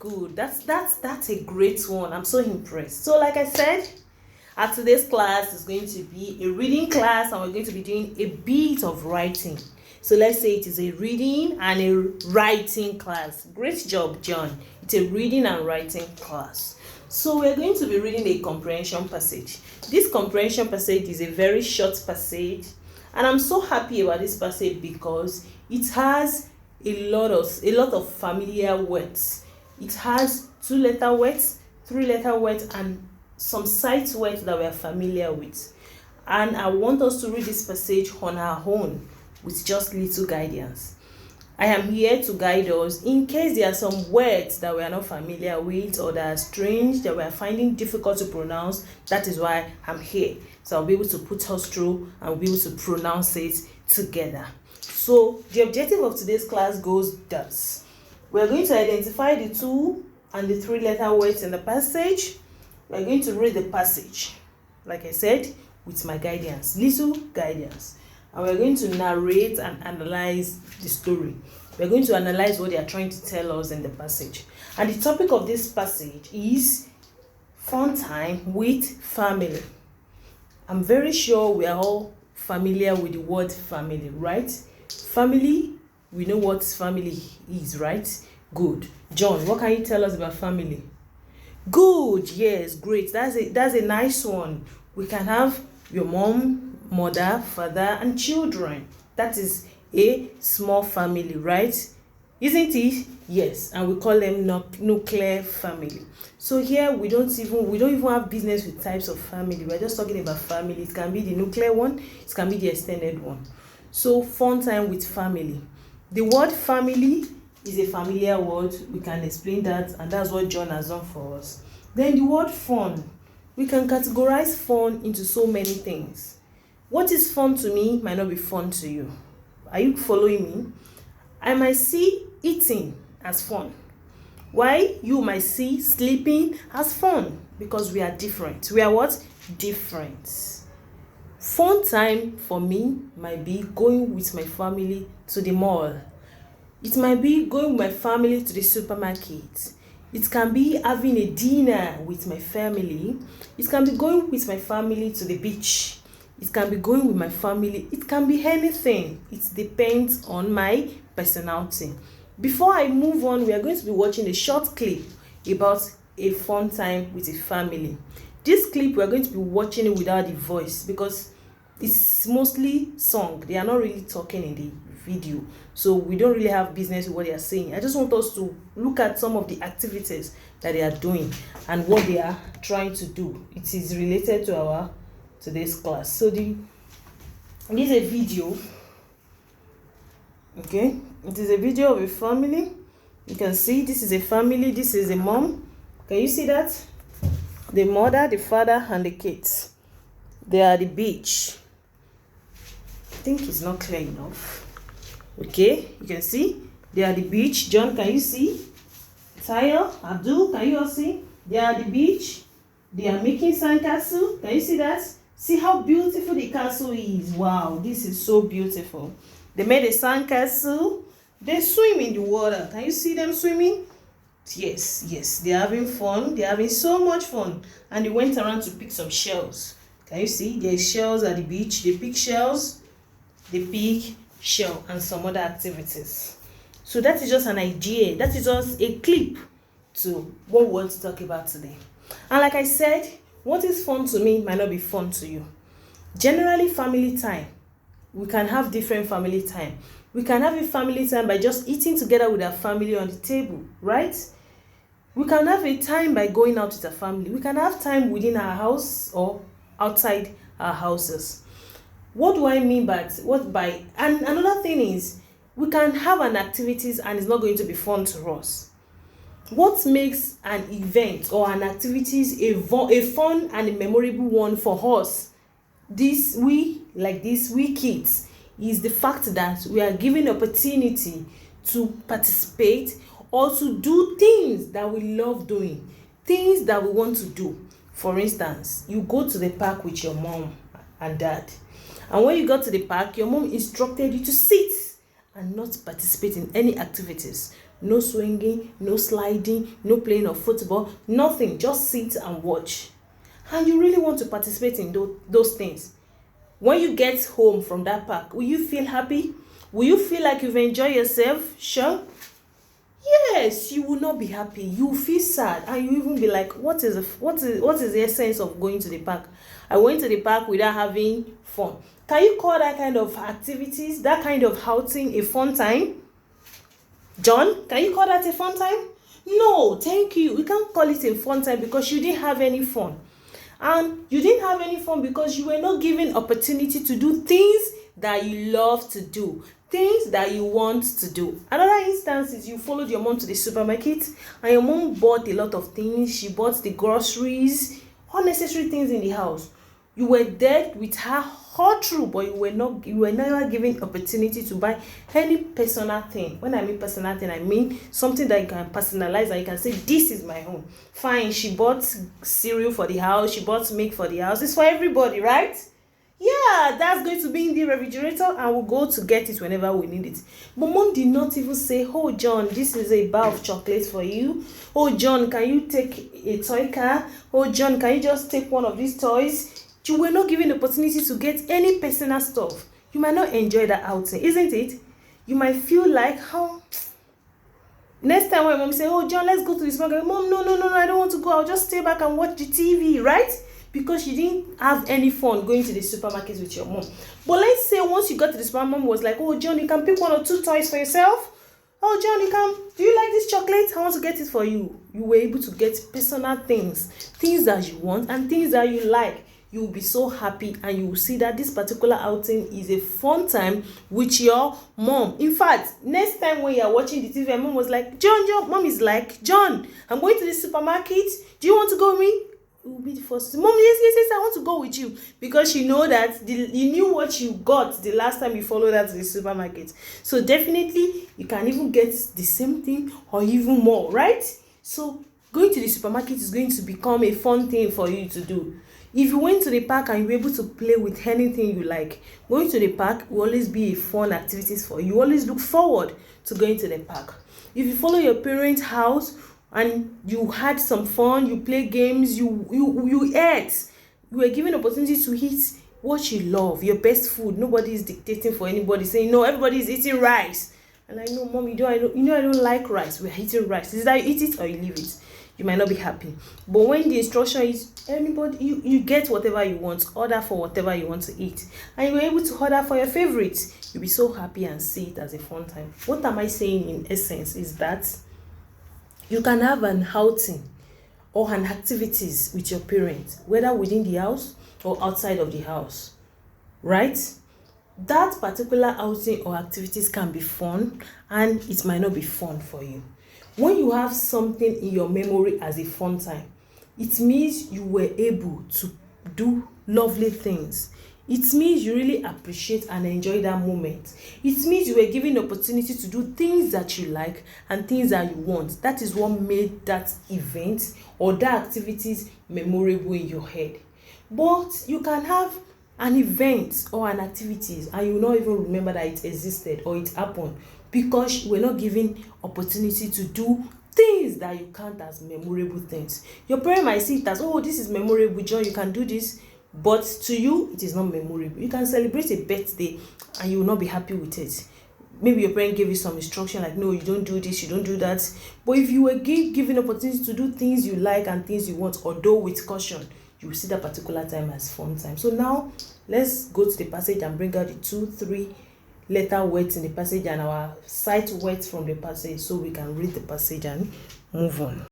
good. That's a great one. I'm so impressed. So like I said, at today's class is going to be a reading class, and we're going to be doing a bit of writing. So let's say it is a reading and a writing class. Great job, John. It's a reading and writing class. So we're going to be reading a comprehension passage. This comprehension passage is a very short passage, and I'm so happy about this passage because it has a lot of familiar words. It has 2-letter words, 3-letter words, and some sight words that we are familiar with. And I want us to read this passage on our own with just little guidance. I am here to guide us in case there are some words that we are not familiar with or that are strange, that we are finding difficult to pronounce. That is why I'm here. So I'll be able to put us through and we'll be able to pronounce it together. So the objective of today's class goes thus. We're going to identify the 2 and the 3-letter words in the passage. We're going to read the passage, like I said, with my guidance, little guidance. And we're going to narrate and analyze the story. We're going to analyze what they are trying to tell us in the passage. And the topic of this passage is fun time with family. I'm very sure we are all familiar with the word family, right? Family, we know what family is, right? Good. John, what can you tell us about family? Good. Yes, great. That's a nice one. We can have your mom, mother, father, and children. That is a small family, right? Isn't it? Yes, and we call them nuclear family. So here we don't even have business with types of family. We're just talking about family. It can be the nuclear one, it can be the extended one. So fun time with family. The word family is a familiar word. We can explain that, and that's what John has done for us. Then the word fun. We can categorize fun into so many things. What is fun to me might not be fun to you. Are you following me? I might see eating as fun. Why you might see sleeping as fun, because we are different. We are what? Different. Fun time for me might be going with my family to the mall. It might be going with my family to the supermarket. It can be having a dinner with my family. It can be going with my family to the beach. It can be going with my family. It can be anything. It depends on my personality. Before I move on, we are going to be watching a short clip about a fun time with a family. This clip, we are going to be watching it without the voice because it's mostly song. They are not really talking in the video, so we don't really have business with what they are saying. I just want us to look at some of the activities that they are doing and what they are trying to do. It is related to our today's class. So this is a video. Okay, it is a video of a family. You can see this is a family. This is a mom. Can you see that? The mother, the father, and the kids. They are at the beach. I think it's not clear enough. Okay, you can see they are at the beach. John, can you see? Tayo, Abdul, can you all see? They are at the beach. They are making sandcastle. Can you see that? See how beautiful the castle is. Wow, this is so beautiful. They made a sandcastle. They swim in the water. Can you see them swimming? Yes, they're having fun. They're having so much fun. And they went around to pick some shells. Can you see? There's shells at the beach. They pick shells. They pick shell and some other activities. So that is just an idea. That is just a clip to what we want to talk about today. And like I said, what is fun to me might not be fun to you. Generally, family time. We can have different family time. We can have a family time by just eating together with our family on the table, right? We can have a time by going out with our family. We can have time within our house or outside our houses. What do I mean by and another thing is we can have an activities and it's not going to be fun to us. What makes an event or an activities a fun and a memorable one for us, we kids, is the fact that we are given opportunity to participate or to do things that we love doing, things that we want to do. For instance, you go to the park with your mom and dad, and when you got to the park, your mom instructed you to sit and not participate in any activities. no swinging, no sliding, no playing of football, nothing, just sit and watch. And you really want to participate in those things. When you get home from that park, will you feel happy? Will you feel like you've enjoyed yourself? Sure. Yes, you will not be happy. You will feel sad, and you even be like, what is the essence of going to the park? I went to the park without having fun. Can you call that kind of activities, that kind of outing, a fun time? John, can you call that a fun time? No, thank you. You can't call it a fun time because you didn't have any fun. And you didn't have any fun because you were not given opportunity to do things that you love to do, things that you want to do. Another instance is you followed your mom to the supermarket and your mom bought a lot of things. She bought the groceries, unnecessary things in the house. You were there with her all through, but you were never given opportunity to buy any personal thing. When I mean personal thing, I mean something that you can personalize and you can say, this is my home. Fine, she bought cereal for the house, she bought milk for the house. It's for everybody, right? Yeah, that's going to be in the refrigerator and we'll go to get it whenever we need it. But mom did not even say, oh John, this is a bar of chocolate for you. Oh John, can you take a toy car? Oh John, can you just take one of these toys? You were not given the opportunity to get any personal stuff. You might not enjoy that outing, isn't it? You might feel like, oh, next time when mom say, oh John, let's go to this market. Mom, no, I don't want to go. I'll just stay back and watch the TV, right? Because you didn't have any fun going to the supermarket with your mom. But let's say once you got to the supermarket, mom was like, oh John, you can pick one or two toys for yourself. Oh John, do you like this chocolate? I want to get it for you. You were able to get personal things that you want and things that you like. You will be so happy and you will see that this particular outing is a fun time with your mom. In fact, next time when you are watching the TV, mom was like, John, mom is like, John, I'm going to the supermarket. Do you want to go with me? You will be the first. Mom, yes, I want to go with you. Because you know that you knew what you got the last time you followed her to the supermarket. So definitely, you can even get the same thing or even more, right? So going to the supermarket is going to become a fun thing for you to do. If you went to the park and you were able to play with anything you like, going to the park will always be a fun activity for you. You always look forward to going to the park. If you follow your parents' house and you had some fun, you play games, you ate, you were given opportunity to eat what you love, your best food. Nobody is dictating for anybody, saying, no, everybody is eating rice. And I know, mom, I don't like rice. We're eating rice. Is that you eat it or you leave it? You might not be happy. But when the instruction is anybody, you get whatever you want, order for whatever you want to eat, and you're able to order for your favorites, you'll be so happy and see it as a fun time. What am I saying in essence is that you can have an outing or an activities with your parents, whether within the house or outside of the house, right? That particular outing or activities can be fun and it might not be fun for you. When you have something in your memory as a fun time, it means you were able to do lovely things. It means you really appreciate and enjoy that moment. It means you were given the opportunity to do things that you like and things that you want. That is what made that event or that activities memorable in your head. But you can have an event or an activities and you will not even remember that it existed or it happened because you were not given opportunity to do things that you count as memorable things. Your parent might see it as, oh, this is memorable, John, you can do this. But to you, it is not memorable. You can celebrate a birthday and you will not be happy with it. Maybe your parent gave you some instruction like, no, you don't do this, you don't do that. But if you were given opportunity to do things you like and things you want, although with caution, you will see that particular time as fun time. So now, let's go to the passage and bring out the 2-3 letter words in the passage and our sight words from the passage so we can read the passage and move on.